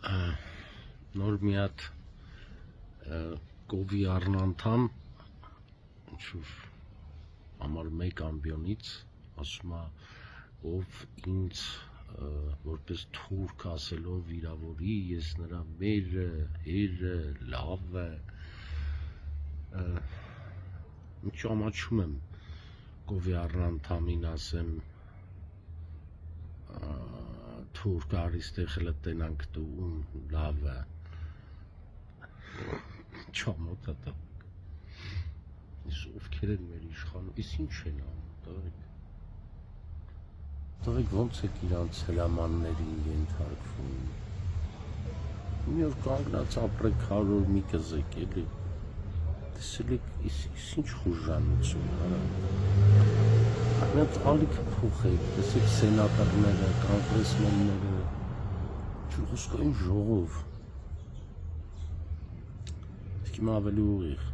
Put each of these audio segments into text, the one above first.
նոր մի հատ կովի առնանդամ ինչ-որ համար մեկ ամբիոնից ասում է ով ինձ որպես թուրք ասելով վիրավորի, ես նրա մերը, հերը, լավը ճանաչում եմ կովի առնանդամին ասեմ թուրք արիստեղ հլը տենանք դու լավը չամոտ է Ես ովքեր են մեր իշխանում, ես ինչ են անում, տղեկ ոնց եք իրանց հրամաններին ենթարկվում, մի որ կանգնած ապրեք 100 մի կզեք էլի, տեսել եք, ես ինչ խուժանություն, Այդ ալիքը փոխեք, տեսեք սենատորները, կոնգրեսմենները, չխոսքային ժողով, հիմա ավելի ուղիղ,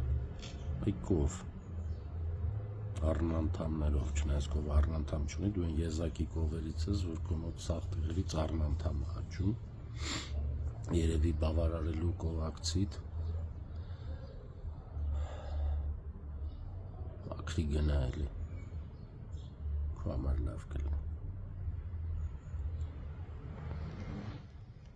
կով, առնանդամներով, չնայած կով առնանդամ չունի, դու են եզակի կովերից ես, որ կոմոտ սաղ տղերից առնանդամ աճում, երևի բավարարելու կովակցիտ, ակրի գնա էլի, քո համար լավ կլինի